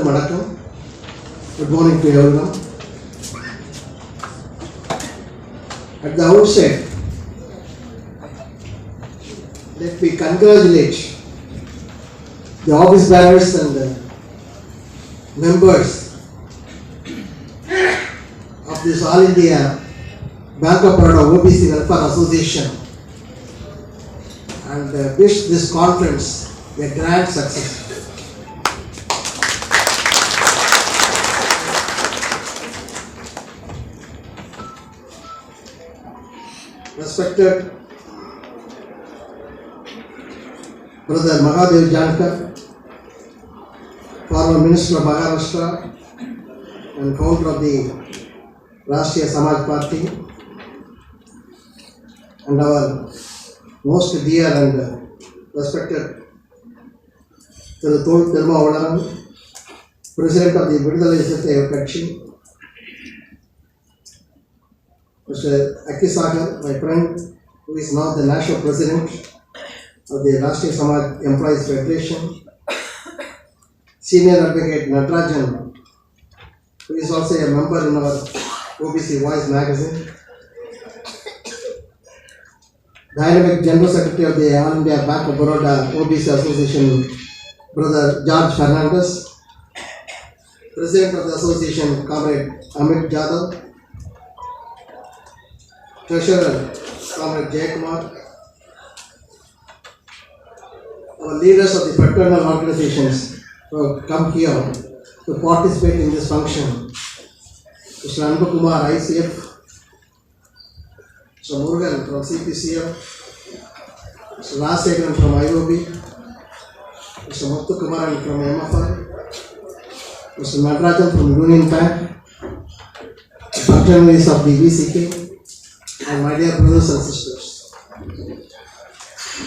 Vanakkam. Good morning to everyone. At the outset, let me congratulate the office bearers and the members of this All India Bank of Baroda OBC Welfare Association and wish this conference a grand success. Respected Brother Mahadev Jankar, former Minister of Maharashtra and founder of the Rashtriya Samaj Party, and our most dear and respected Tirutol Tirumavalam, President of the Vidudalai Chitrattha Katchi, Mr. Akisagar, my friend, who is now the National President of the Rashtriya Samaj Employees Federation, Senior Advocate Natarajan, who is also a member in our OBC Voice magazine, Dynamic General Secretary of the All India Bank of Baroda OBC Association, Brother G.Karunanidhy, President of the Association, Comrade Amit Jadhav, Treasurer, Comrade Jayakumar, our leaders of the fraternal organizations who have come here to participate in this function, Mr. Anbukumar, ICF, Mr. Murugan from CPCF, Mr. Rajasekharan from AIOB, Mr. Muthukumaran from MFI, Mr. Natarajan from Union Bank, functionaries of the VCK, and my dear brothers and sisters.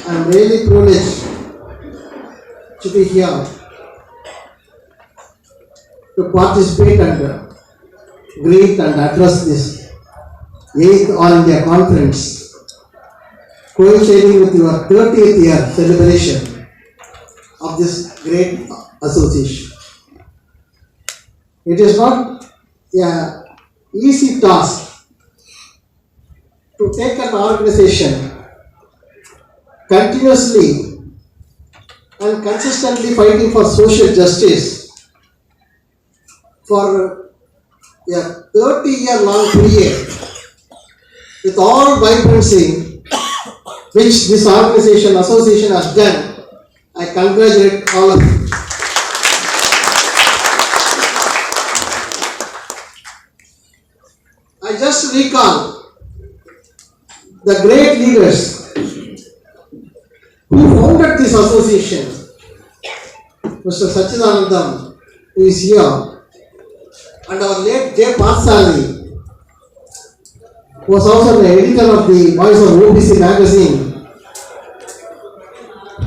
I am really privileged to be here to participate and greet and address this 8th All India Conference, coinciding with your 30th year celebration of this great association. It is not an easy task to take an organization continuously and consistently fighting for social justice for a 30-year-long period with all vibrancy which this association has done. I congratulate all of you. I just recall the great leaders who founded this association. Mr. Sachidanandam, who is here, and our late J. Parsali, who was also the editor of the Voice of OBC magazine,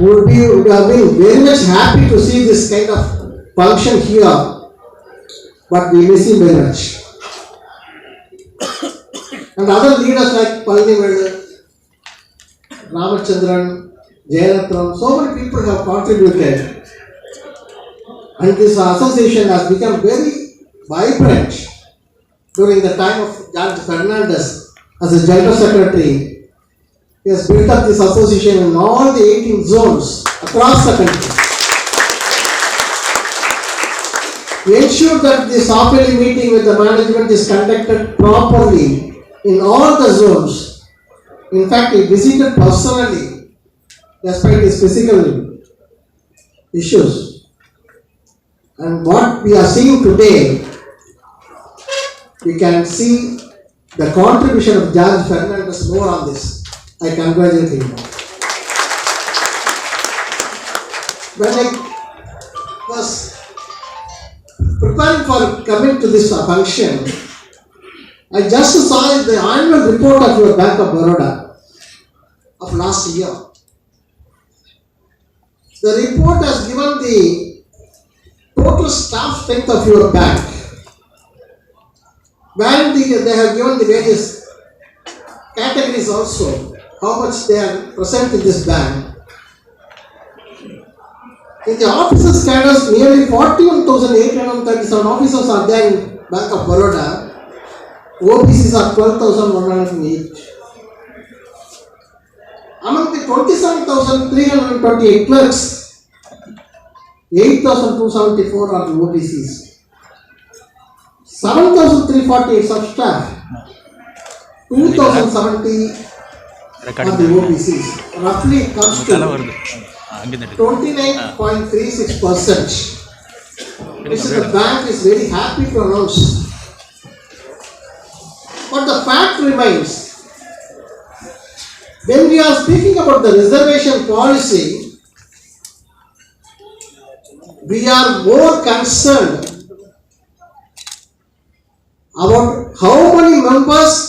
would have been very much happy to see this kind of function here, but we miss him very much. And other leaders like Palnivel, Ramachandran, Jayaratnam, so many people have contributed. And this association has become very vibrant during the time of G.Karunanidhy as a General Secretary. He has built up this association in all the 18 zones across the country. We ensure that this half-yearly meeting with the management is conducted properly in all the zones. In fact, he visited personally despite his physical issues. And what we are seeing today, we can see the contribution of G.Karunanidhy more on this. I congratulate him. When I was preparing for coming to this function, I just saw the annual report of your Bank of Baroda of last year. The report has given the total staff strength of your bank, where they have given the various categories also, how much they are present in this bank. In the officers cadres, nearly 41,837 officers are there in Bank of Baroda. OBCs are 12,108. Among the 27,328 clerks, 8,274 are the OBCs. 7,348 sub-staff, 2,070 are the OBCs. Roughly it comes to 29.36%. Which the bank is very happy to announce. But the fact remains, when we are speaking about the reservation policy, we are more concerned about how many members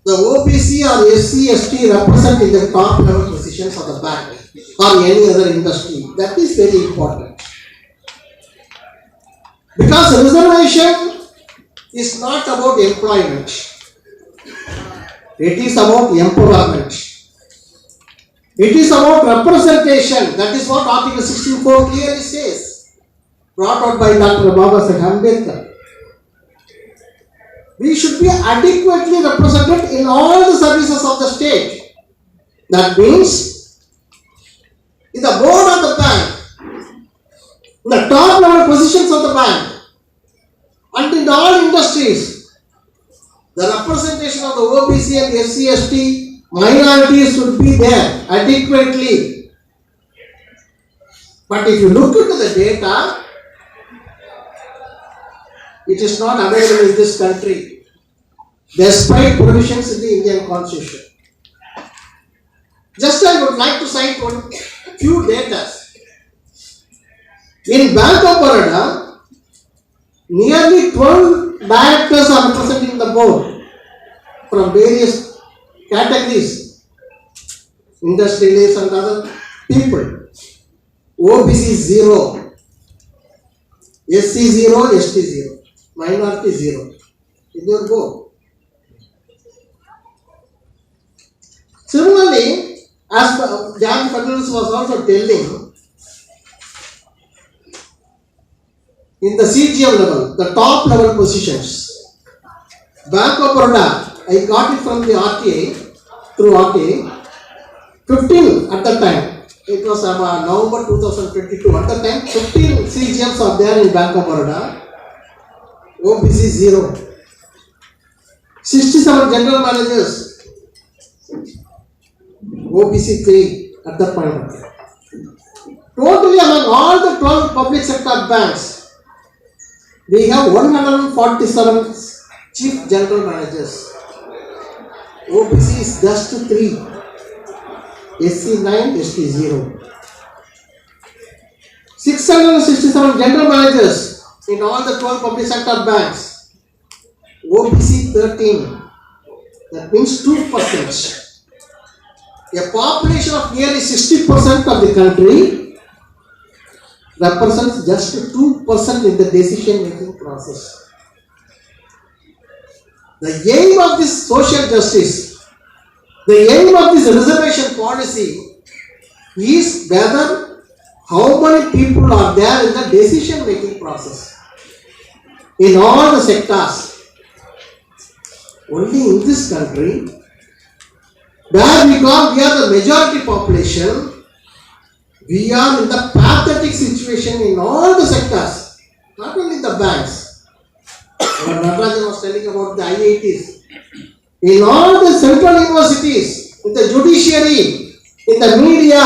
the OBC or SC, ST represent in the top level positions of the bank or any other industry. That is very important. Because reservation is not about employment. It is about empowerment. It is about representation. That is what Article 16.4 clearly says. Brought out by Dr. Babasaheb Ambedkar. We should be adequately represented in all the services of the state. That means, in the board of the bank, in the top level positions of the bank, and in all industries, the representation of the OBC and the SC, ST minorities should be there adequately. But if you look into the data, it is not available in this country, despite provisions in the Indian Constitution. Just I would like to cite one few data. In Bank of Baroda, nearly 12 directors are representing the board from various categories, industrialists and other people. OBC 0, SC 0, ST 0, minority 0 in your board. Similarly, as Jan Fernandez was also telling, in the CGM level, the top level positions, Bank of Baroda, I got it from the RTA, through RTA, 15 at the time. It was November 2022. At the time, 15 CGMs are there in Bank of Baroda. OBC 0. 67 general managers. OBC 3 at that point. Totally among all the 12 public sector banks, we have 147 chief general managers. OBC is just 3. SC 9, ST 0. 667 general managers in all the 12 public sector banks. OBC 13. That means 2%. A population of nearly 60% of the country represents just 2% in the decision making process. The aim of this social justice, the aim of this reservation policy is whether how many people are there in the decision making process in all the sectors. Only in this country, where we are the majority population, we are in the pathetic situation in all the sectors, not only the banks. Natarajan was telling about the IITs. In all the central universities, in the judiciary, in the media,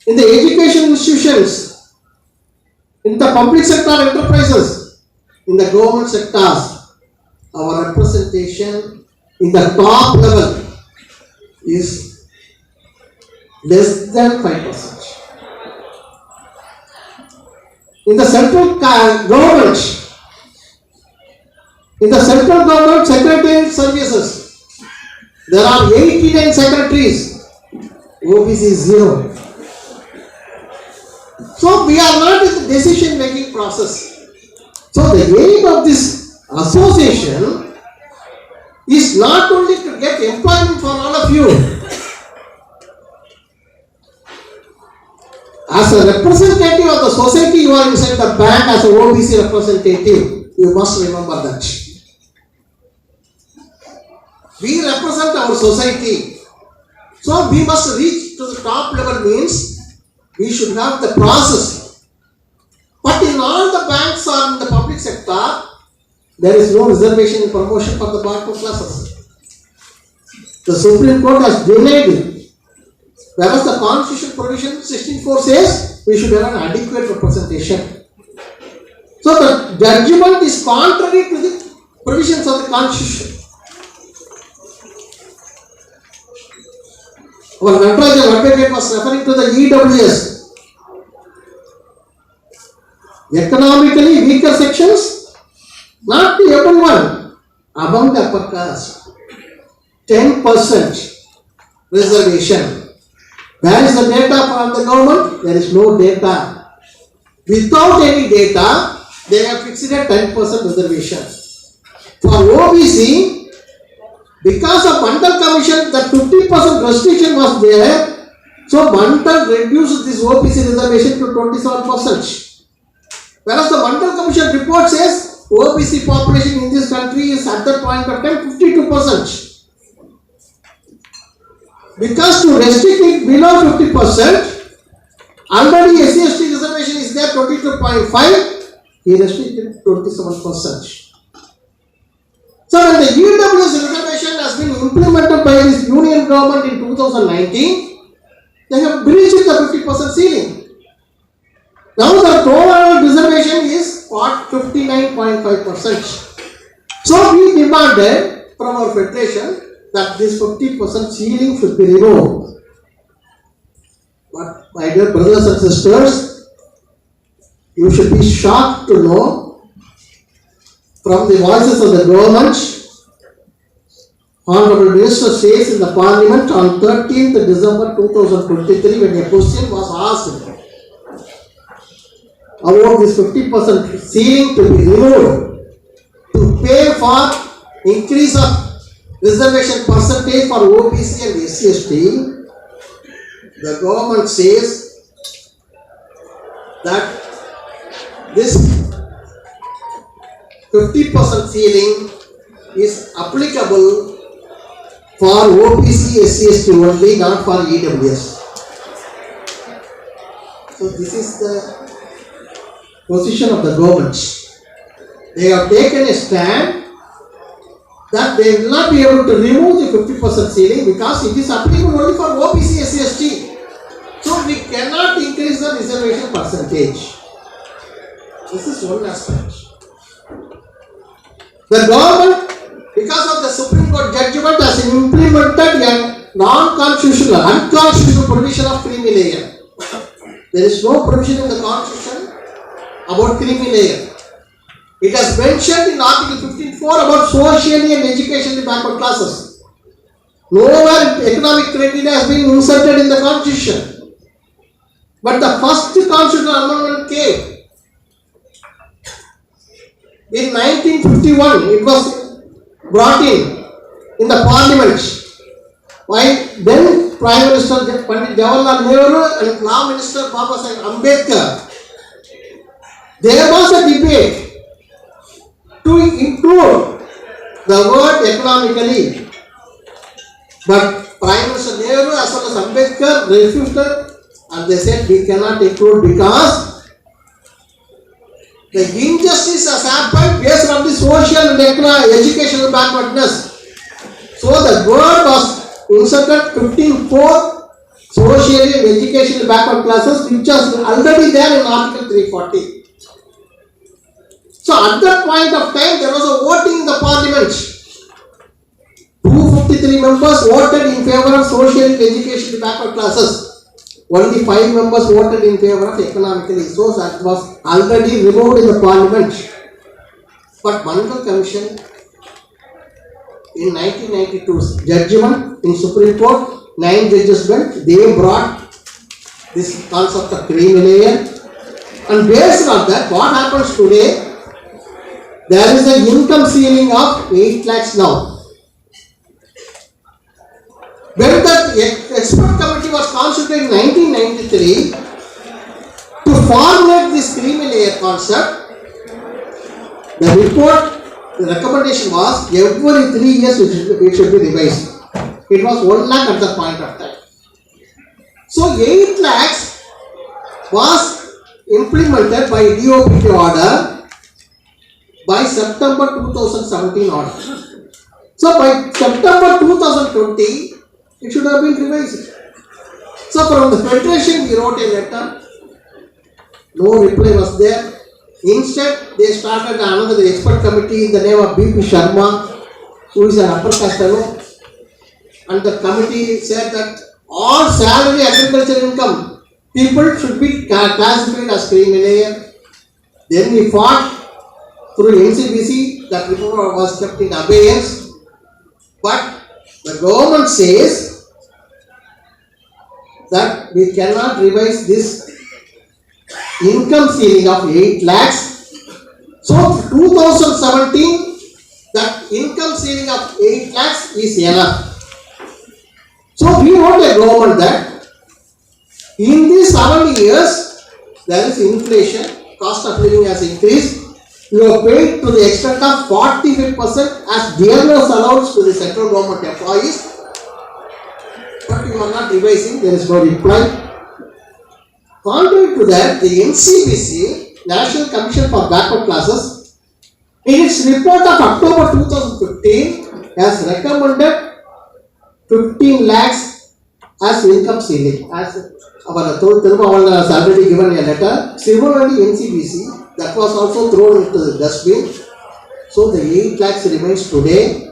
in the education institutions, in the public sector enterprises, in the government sectors, our representation in the top level is less than 5%. In the central government, secretariat services, there are 89 secretaries. OBC is 0. So we are not in the decision making process. So the aim of this association is not only to get employment for all of you. As a representative the society, you are inside the bank as a OBC representative. You must remember that. We represent our society. So we must reach to the top level means we should have the process. But in all the banks or in the public sector, there is no reservation in promotion for the backward classes. The Supreme Court has denied it. Whereas the Constitution provision 16.4 says we should have an adequate representation. So the judgment is contrary to the provisions of the Constitution. Our Natarajan advocate was referring to the EWS. Economically weaker sections, not to everyone, among the upper caste. 10% reservation. Where is the data from the government? There is no data. Without any data, they have fixed a 10% reservation. For OBC, because of Mandal Commission, that 50% restriction was there, so Mandal reduced this OBC reservation to 27%. Whereas the Mandal Commission report says OBC population in this country is at that point of time 52%. Because to restrict it below 50%, already SC/ST reservation is there 22.5, he restricted 27%. So when the EWS reservation has been implemented by this union government in 2019, they have breached the 50% ceiling. Now the total reservation is 59.5%. So we demanded from our federation that this 50% ceiling should be removed. But my dear brothers and sisters, you should be shocked to know from the voices of the government. Honorable Minister says in the Parliament on 13th December 2023 when a question was asked about this 50% ceiling to be removed to pay for increase of reservation percentage for OBC and SC/ST, the government says that this 50% ceiling is applicable for OBC, SC/ST only, not for EWS. So this is the position of the government. They have taken a stand that they will not be able to remove the 50% ceiling because it is applicable only for OBC, SC/ST. So we cannot increase the reservation percentage. This is one aspect. The government, because of the Supreme Court judgment, has implemented a non-constitutional, unconstitutional provision of creamy layer. There is no provision in the Constitution about creamy layer. It has mentioned in Article 15.4 about socially and educationally backward classes. Nowhere economic criteria has been inserted in the Constitution. But the first constitutional amendment came in 1951. It was brought in the Parliament by then Prime Minister Pandit Jawaharlal Nehru and Law Minister Baba Sahib Ambedkar. There was a debate to include the word economically, but Prime Minister Nehru as well as Ambedkar refused it, and they said we cannot include because the injustice has happened based on the social and educational backwardness. So the word was inserted 15.4 socially and educational backward classes, which was already there in Article 340. So at that point of time, there was a voting in the Parliament. 253 members voted in favor of social and educational backward classes. Only 5 members voted in favor of economically. So that was already removed in the Parliament. But Mandal Commission in 1992 judgment in Supreme Court, 9 judges went, they brought this concept of creamy layer. And based on that, what happens today? There is an income ceiling of 8 lakhs now. When the expert committee was constituted in 1993, To formulate this creamy layer concept, the recommendation was every 3 years it should be revised. It was 1 lakh at the point of time. So 8 lakhs was implemented by DOPT order by September 2017 order. So by September 2020, it should have been revised. So from the Federation, we wrote a letter. No reply was there. Instead, they started another expert committee in the name of B.P. Sharma, who is an upper caste fellow. And the committee said that all salary agricultural income people should be classified as creamy layer. Then we fought through NCBC, that report was kept in abeyance. But the government says that we cannot revise this income ceiling of 8 lakhs. So 2017, that income ceiling of 8 lakhs is enough. So we want a government that in these 7 years there is inflation, cost of living has increased. You are paid to the extent of 45% as dearness allowance to the central government employees, but you are not revising, there is no reply. Contrary to that, the NCBC, National Commission for Backward Classes, in its report of October 2015 has recommended 15 lakhs as income ceiling. As our Thirumaval has already given a letter. Similarly, NCBC, that was also thrown into the dustbin. So the 8 lakhs remains today.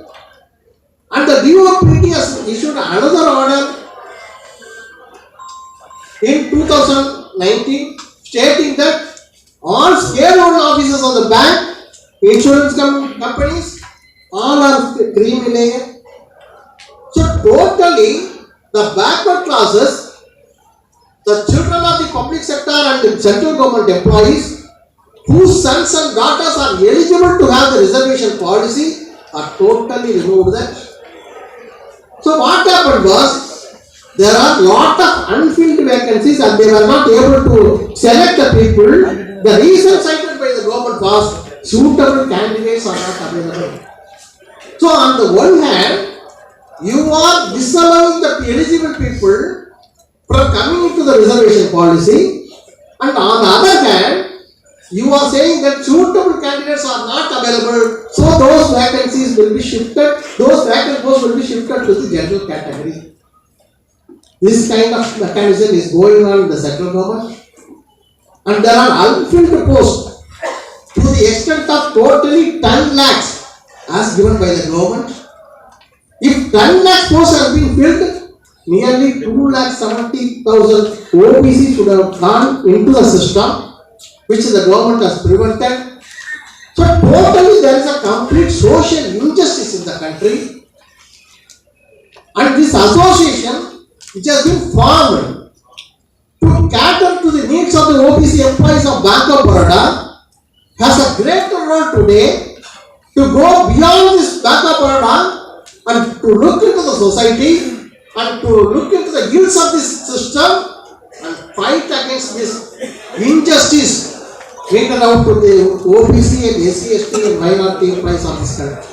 And the DOPT has issued another order in 2019 stating that all scale-owned officers of the bank, insurance companies, all are creamy layer. So totally, the backward classes, the children of the public sector and the central government employees, whose sons and daughters are eligible to have the reservation policy, are totally removed that. So what happened was, there are lot of unfilled vacancies and they were not able to select the people. The reason cited by the government was suitable candidates are not available. So on the one hand, you are disallowing the eligible people from coming into the reservation policy, and on the other hand, you are saying that suitable candidates are not available, so those vacancies will be shifted, those vacant posts will be shifted to the general category. This kind of mechanism is going on in the central government, and there are unfilled posts to the extent of totally 10 lakhs as given by the government. If 10 lakhs posts have been filled, nearly 2,70,000 OBC should have gone into the system, which the government has prevented. So totally there is a complete social injustice in the country. And this association, which has been formed to cater to the needs of the OBC employees of Bank of Baroda, has a greater role today to go beyond this Bank of Baroda and to look into the society and to look into the ills of this system and fight against this injustice meted out to the OBC and SC, ST and minority employees of this country.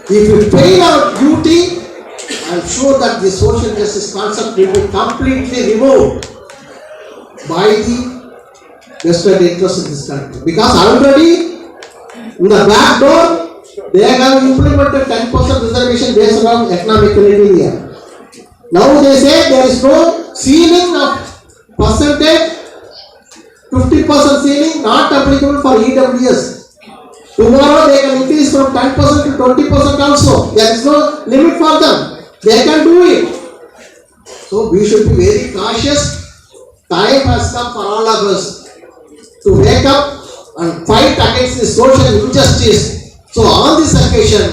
If we pay our duty, I am sure that the social justice concept will be completely removed by the vested interests in this country. Because already in the back door, they have implemented 10% reservation based on economic criteria. Now they say there is no ceiling of percentage, 50% ceiling not applicable for EWS. Tomorrow they can increase from 10% to 20% also. There is no limit for them. They can do it. So we should be very cautious. Time has come for all of us to wake up and fight against this social injustice. So on this occasion,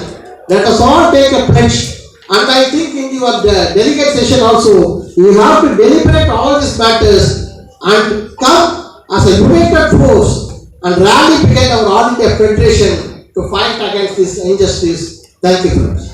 let us all take a pledge. And I think in your delegate session also, we have to deliberate all these matters and come as a united force and rally behind our All India Federation to fight against this injustice. Thank you, friends.